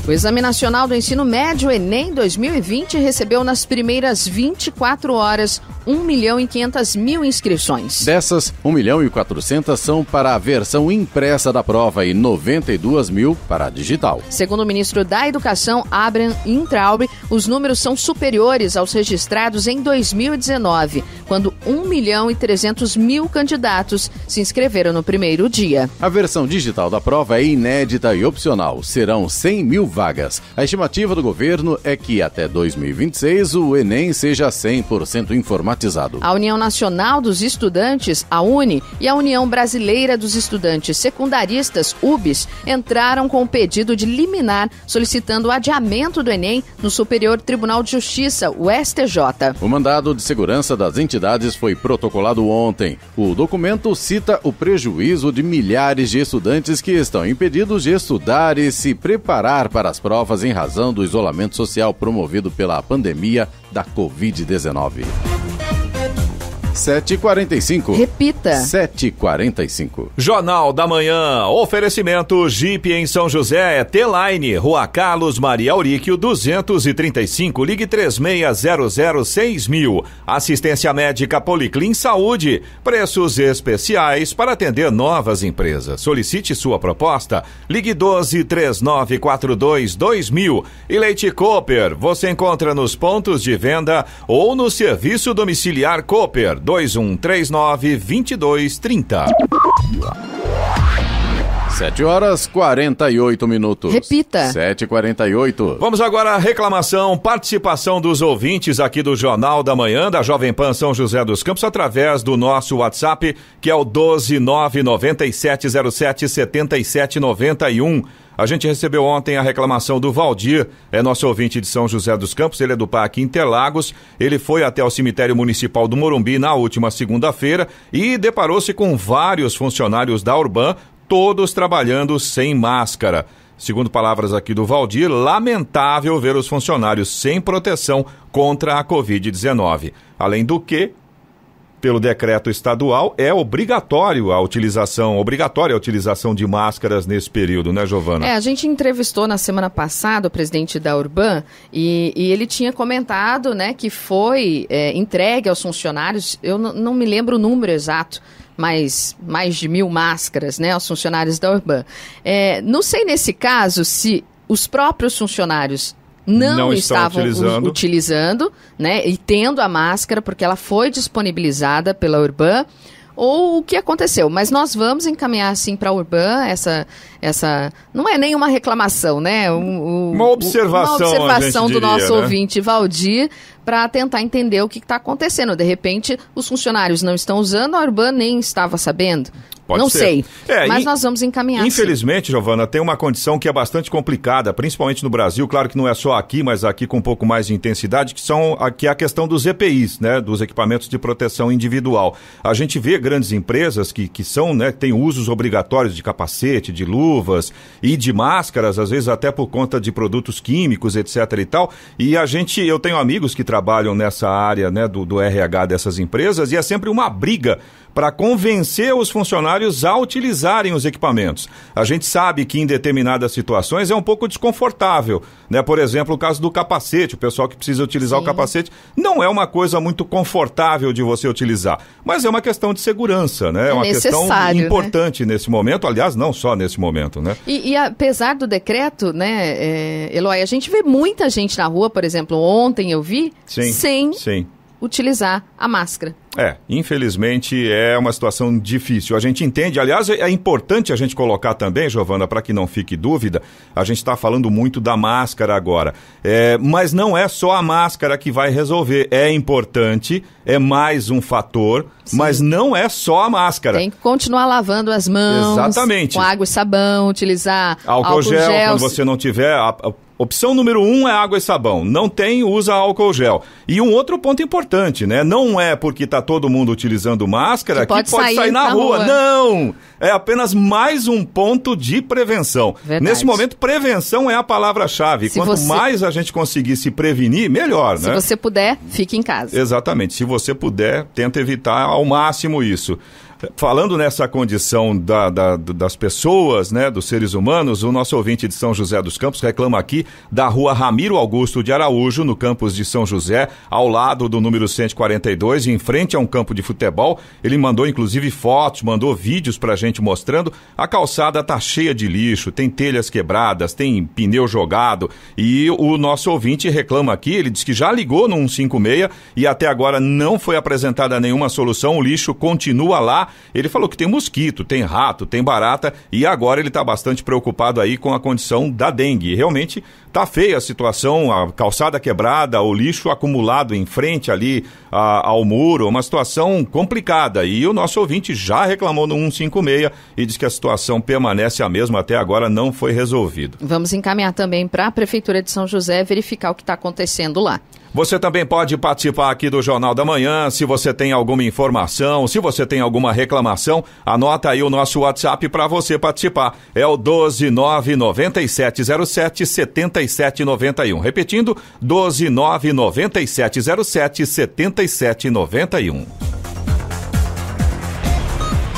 O Exame Nacional do Ensino Médio, Enem 2020, recebeu nas primeiras 24 horas 1.500.000 inscrições. Dessas, 1.400.000 são para a versão impressa da prova e 92.000 para a digital. Segundo o ministro da Educação, Abraham Intraub, os números são superiores aos registrados em 2019, quando 1.300.000 candidatos se inscreveram no primeiro dia. A versão digital da prova é inédita e opcional. Serão 100.000 vagas. A estimativa do governo é que até 2026 o Enem seja 100% informatizado. A União Nacional dos Estudantes, a UNE, e a União Brasileira dos Estudantes Secundaristas, UBS, entraram com o pedido de liminar solicitando o adiamento do Enem no Superior Tribunal de Justiça, o STJ. O mandado de segurança das entidades foi protocolado ontem. O documento cita o prejuízo de milhares de estudantes que estão impedidos de estudar e se preparar para realizar as provas em razão do isolamento social promovido pela pandemia da Covid-19. 7h45. Repita. 7h45. Jornal da Manhã. Oferecimento Jeep em São José. T-Line. Rua Carlos Maria Auríquio 235. Ligue 36006000. Assistência médica Policlin Saúde. Preços especiais para atender novas empresas. Solicite sua proposta. Ligue 1239422000. E Leite Cooper. Você encontra nos pontos de venda ou no serviço domiciliar Cooper. 2139-2230. 7h48. Repita. 7h48. Vamos agora à reclamação, participação dos ouvintes aqui do Jornal da Manhã, da Jovem Pan São José dos Campos, através do nosso WhatsApp, que é o 12997077791. A gente recebeu ontem a reclamação do Valdir, é nosso ouvinte de São José dos Campos, ele é do Parque Interlagos, ele foi até o cemitério municipal do Morumbi na última segunda-feira e deparou-se com vários funcionários da Urban, todos trabalhando sem máscara. Segundo palavras aqui do Valdir, lamentável ver os funcionários sem proteção contra a Covid-19. Além do que, pelo decreto estadual, é obrigatória a utilização de máscaras nesse período, né, Giovana? A gente entrevistou na semana passada o presidente da Urban e ele tinha comentado, né, que foi entregue aos funcionários, eu não me lembro o número exato, mas mais de 1.000 máscaras, né, aos funcionários da Urban. Não sei nesse caso se os próprios funcionários não estavam utilizando, né, e tendo a máscara, porque ela foi disponibilizada pela Urban, ou o que aconteceu. Mas nós vamos encaminhar, sim, para a Urban essa... Não é nenhuma reclamação, né? Uma observação do nosso né? ouvinte Valdir, para tentar entender o que está acontecendo. De repente, os funcionários não estão usando, a Urban nem estava sabendo. Não sei, mas nós vamos encaminhar. Infelizmente, Giovana, tem uma condição que é bastante complicada, principalmente no Brasil, claro que não é só aqui, mas aqui com um pouco mais de intensidade, que é a questão dos EPIs, né, dos equipamentos de proteção individual. A gente vê grandes empresas que são, né, têm usos obrigatórios de capacete, de luvas e de máscaras, às vezes até por conta de produtos químicos, etc. e tal, e eu tenho amigos que trabalham nessa área, né, do RH dessas empresas, e é sempre uma briga para convencer os funcionários a utilizarem os equipamentos. A gente sabe que em determinadas situações é um pouco desconfortável, né? Por exemplo, o caso do capacete, o pessoal que precisa utilizar o capacete, não é uma coisa muito confortável de você utilizar, mas é uma questão de segurança, né? É uma questão importante, né, nesse momento, aliás, não só nesse momento, né? E apesar do decreto, né, Eloy, a gente vê muita gente na rua, por exemplo, ontem eu vi, sem utilizar a máscara. Infelizmente é uma situação difícil. A gente entende, aliás, é importante a gente colocar também, Giovana, para que não fique dúvida, a gente está falando muito da máscara agora, mas não é só a máscara que vai resolver. É importante, é mais um fator, mas não é só a máscara. Tem que continuar lavando as mãos. Exatamente. Com água e sabão, utilizar álcool gel. Quando você não tiver... Opção número 1 é água e sabão. Não tem, usa álcool gel. E um outro ponto importante, né? Não é porque está todo mundo utilizando máscara que pode sair na rua. Não! É apenas mais um ponto de prevenção. Verdade. Nesse momento, prevenção é a palavra-chave. Quanto mais a gente conseguir se prevenir, melhor, né? Se você puder, fique em casa. Exatamente. Se você puder, tenta evitar ao máximo isso. Falando nessa condição das pessoas, né, dos seres humanos, o nosso ouvinte de São José dos Campos reclama aqui da rua Ramiro Augusto de Araújo, no campus de São José, ao lado do número 142, em frente a um campo de futebol. Ele mandou inclusive fotos, mandou vídeos pra gente mostrando. A calçada tá cheia de lixo, tem telhas quebradas, tem pneu jogado, e o nosso ouvinte reclama aqui, ele diz que já ligou no 156 e até agora não foi apresentada nenhuma solução, o lixo continua lá. Ele falou que tem mosquito, tem rato, tem barata, e agora ele está bastante preocupado aí com a condição da dengue. E realmente está feia a situação, a calçada quebrada, o lixo acumulado em frente ali ao muro, uma situação complicada. E o nosso ouvinte já reclamou no 156 e diz que a situação permanece a mesma, até agora não foi resolvido. Vamos encaminhar também para a Prefeitura de São José verificar o que está acontecendo lá. Você também pode participar aqui do Jornal da Manhã. Se você tem alguma informação, se você tem alguma reclamação, anota aí o nosso WhatsApp para você participar. É o 12997077791. Repetindo, 12997077791.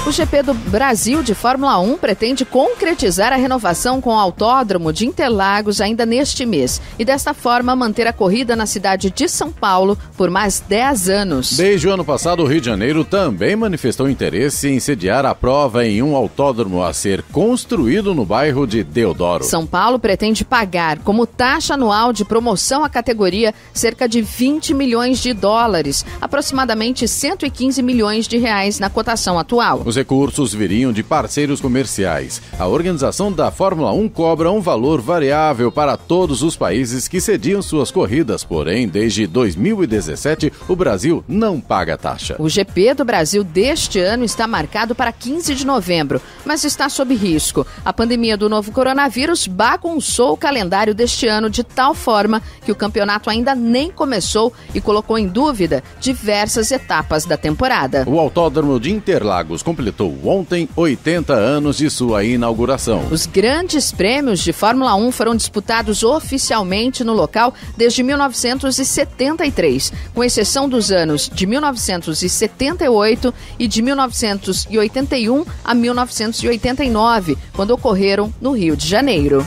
O GP do Brasil de Fórmula 1 pretende concretizar a renovação com o Autódromo de Interlagos ainda neste mês e, desta forma, manter a corrida na cidade de São Paulo por mais 10 anos. Desde o ano passado, o Rio de Janeiro também manifestou interesse em sediar a prova em um autódromo a ser construído no bairro de Deodoro. São Paulo pretende pagar como taxa anual de promoção à categoria cerca de 20 milhões de dólares, aproximadamente 115 milhões de reais na cotação atual. Os recursos viriam de parceiros comerciais. A organização da Fórmula 1 cobra um valor variável para todos os países que sediam suas corridas, porém, desde 2017, o Brasil não paga taxa. O GP do Brasil deste ano está marcado para 15 de novembro, mas está sob risco. A pandemia do novo coronavírus bagunçou o calendário deste ano de tal forma que o campeonato ainda nem começou e colocou em dúvida diversas etapas da temporada. O Autódromo de Interlagos completou ontem 80 anos de sua inauguração. Os grandes prêmios de Fórmula 1 foram disputados oficialmente no local desde 1973, com exceção dos anos de 1978 e de 1981 a 1989, quando ocorreram no Rio de Janeiro.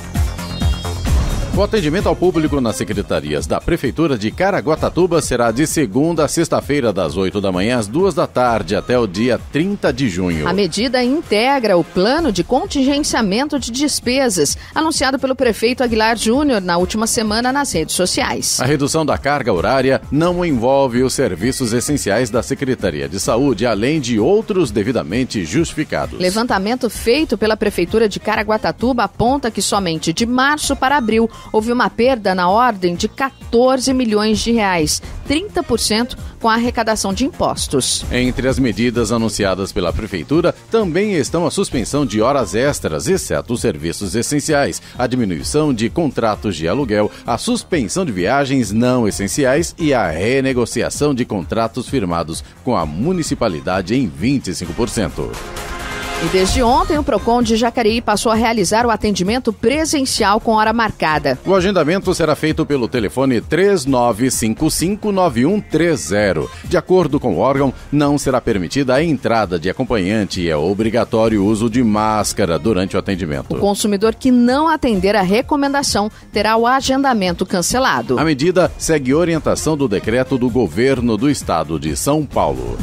O atendimento ao público nas secretarias da Prefeitura de Caraguatatuba será de segunda a sexta-feira, das 8 da manhã às 2 da tarde, até o dia 30 de junho. A medida integra o plano de contingenciamento de despesas, anunciado pelo prefeito Aguilar Júnior na última semana nas redes sociais. A redução da carga horária não envolve os serviços essenciais da Secretaria de Saúde, além de outros devidamente justificados. Levantamento feito pela Prefeitura de Caraguatatuba aponta que somente de março para abril houve uma perda na ordem de 14 milhões de reais, 30% com a arrecadação de impostos. Entre as medidas anunciadas pela Prefeitura também estão a suspensão de horas extras, exceto os serviços essenciais, a diminuição de contratos de aluguel, a suspensão de viagens não essenciais e a renegociação de contratos firmados com a municipalidade em 25%. E desde ontem, o PROCON de Jacareí passou a realizar o atendimento presencial com hora marcada. O agendamento será feito pelo telefone 39559130. De acordo com o órgão, não será permitida a entrada de acompanhante e é obrigatório o uso de máscara durante o atendimento. O consumidor que não atender a recomendação terá o agendamento cancelado. A medida segue orientação do decreto do governo do estado de São Paulo.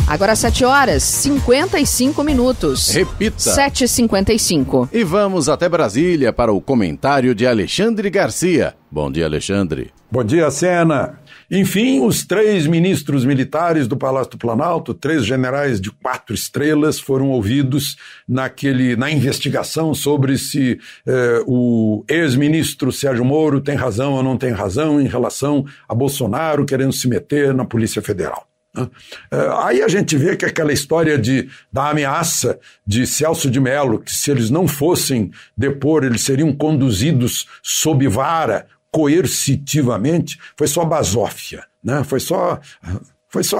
Agora 7 horas, 55 minutos. Repita. 7h55. E vamos até Brasília para o comentário de Alexandre Garcia. Bom dia, Alexandre. Bom dia, Sena. Enfim, os 3 ministros militares do Palácio do Planalto, 3 generais de 4 estrelas, foram ouvidos na investigação sobre se o ex-ministro Sérgio Moro tem razão ou não tem razão em relação a Bolsonaro querendo se meter na Polícia Federal. Aí a gente vê que aquela história da ameaça de Celso de Mello, que se eles não fossem depor, eles seriam conduzidos sob vara coercitivamente, foi só basófia, né? Foi só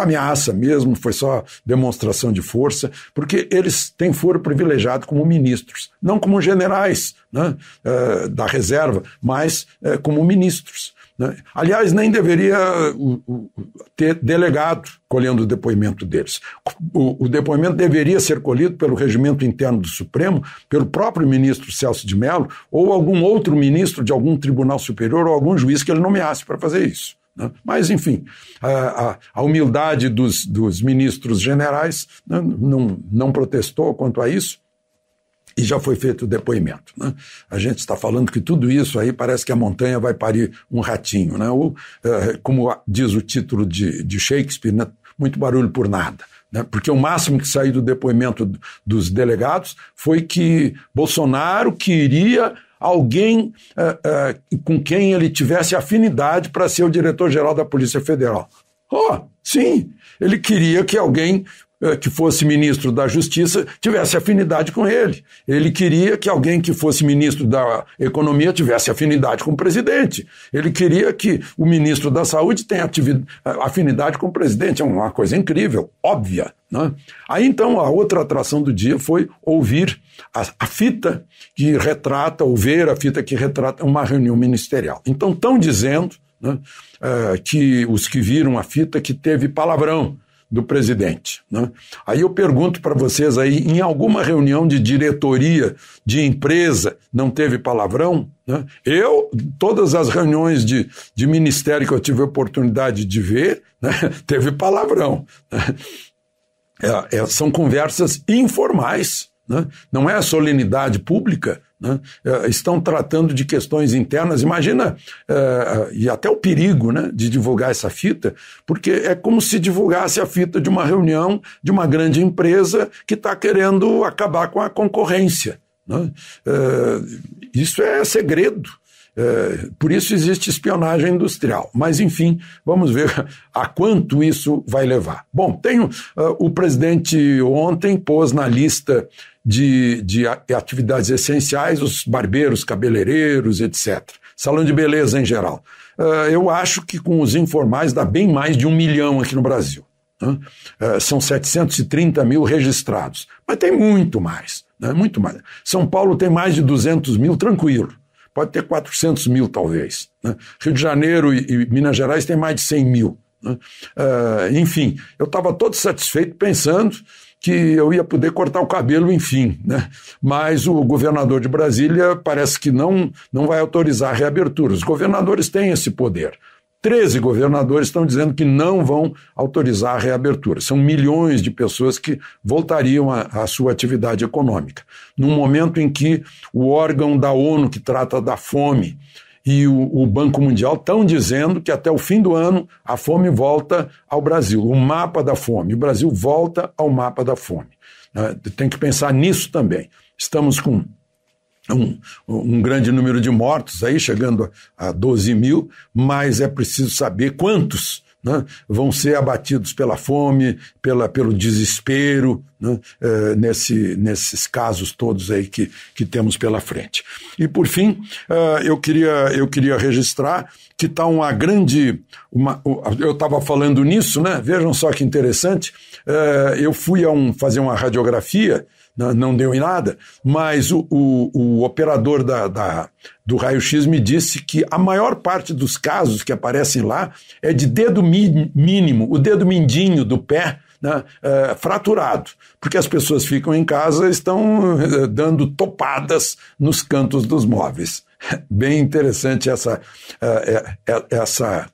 ameaça mesmo, foi só demonstração de força, porque eles têm foro privilegiado como ministros, não como generais, né, da reserva, mas como ministros. Aliás, nem deveria ter delegado colhendo o depoimento deles. O depoimento deveria ser colhido pelo regimento interno do Supremo, pelo próprio ministro Celso de Mello, ou algum outro ministro de algum tribunal superior ou algum juiz que ele nomeasse para fazer isso. Mas, enfim, a humildade dos ministros generais não protestou quanto a isso. E já foi feito o depoimento, né? A gente está falando que tudo isso aí parece que a montanha vai parir um ratinho, né? Ou, como diz o título de Shakespeare, né? Muito barulho por nada, né? Porque o máximo que saiu do depoimento dos delegados foi que Bolsonaro queria alguém com quem ele tivesse afinidade para ser o diretor-geral da Polícia Federal. Sim, ele queria que alguém que fosse ministro da Justiça tivesse afinidade com ele. Ele queria que alguém que fosse ministro da Economia tivesse afinidade com o presidente. Ele queria que o ministro da Saúde tenha afinidade com o presidente. É uma coisa incrível, óbvia, né? Aí então a outra atração do dia foi ouvir a fita que retrata, ou ver a fita que retrata uma reunião ministerial. Então estão dizendo, né, que os que viram a fita que teve palavrão do presidente, né? Aí eu pergunto para vocês aí, em alguma reunião de diretoria de empresa não teve palavrão, né? Todas as reuniões de ministério que eu tive a oportunidade de ver, né, teve palavrão, né? São conversas informais, né? Não é solenidade pública, né? Estão tratando de questões internas. Imagina, e até o perigo, né, de divulgar essa fita, porque é como se divulgasse a fita de uma reunião de uma grande empresa que está querendo acabar com a concorrência, né? Isso é segredo. Por isso existe espionagem industrial. Mas, enfim, vamos ver a quanto isso vai levar. Bom, o presidente ontem pôs na lista de atividades essenciais os barbeiros, cabeleireiros, etc. Salão de beleza em geral. Eu acho que com os informais dá bem mais de 1 milhão aqui no Brasil, né? São 730 mil registrados. Mas tem muito mais, né? Muito mais. São Paulo tem mais de 200 mil, tranquilo. Pode ter 400 mil, talvez, né? Rio de Janeiro e Minas Gerais tem mais de 100 mil, né? Enfim, eu estava todo satisfeito pensando que eu ia poder cortar o cabelo, enfim, né? Mas o governador de Brasília parece que não vai autorizar a reabertura. Os governadores têm esse poder. 13 governadores estão dizendo que não vão autorizar a reabertura. São milhões de pessoas que voltariam à sua atividade econômica. Num momento em que o órgão da ONU que trata da fome e o Banco Mundial estão dizendo que até o fim do ano a fome volta ao Brasil. O mapa da fome. O Brasil volta ao mapa da fome. Tem que pensar nisso também. Estamos com um grande número de mortos, aí chegando a 12 mil, mas é preciso saber quantos, né, vão ser abatidos pela fome, pelo desespero, né, nesses casos todos aí que temos pela frente. E por fim, eu queria registrar que está uma grande... eu estava falando nisso, né? Vejam só que interessante, eu fui fazer uma radiografia, não deu em nada, mas o operador do raio-x me disse que a maior parte dos casos que aparecem lá é de dedo mínimo, o dedo mindinho do pé, né, fraturado, porque as pessoas ficam em casa e estão dando topadas nos cantos dos móveis. Bem interessante essa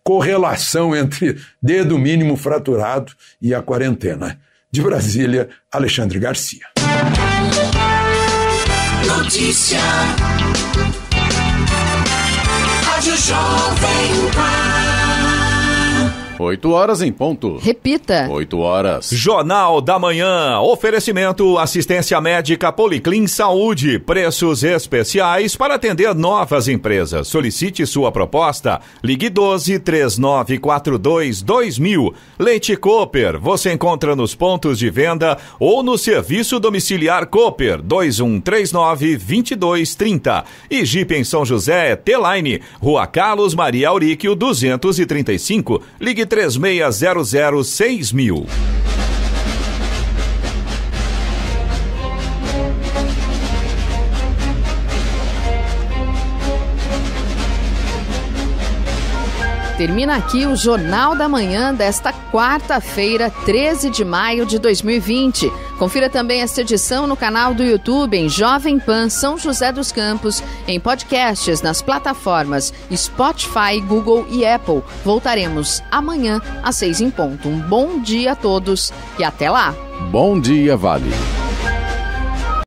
correlação entre dedo mínimo fraturado e a quarentena. De Brasília, Alexandre Garcia. Notícia. Rádio Jovem Pan. 8 horas em ponto. Repita. 8 horas. Jornal da Manhã. Oferecimento assistência médica Policlin Saúde. Preços especiais para atender novas empresas. Solicite sua proposta. Ligue 12-3942-2000. Leite Cooper. Você encontra nos pontos de venda ou no serviço domiciliar Cooper 2139-2230. E Jeep em São José, T-Line. Rua Carlos Maria Auríquio 235. Ligue 36006000. Termina aqui o Jornal da Manhã desta quarta-feira, 13 de maio de 2020. Confira também esta edição no canal do YouTube em Jovem Pan São José dos Campos, em podcasts nas plataformas Spotify, Google e Apple. Voltaremos amanhã às 6 em ponto. Um bom dia a todos e até lá. Bom dia, Vale.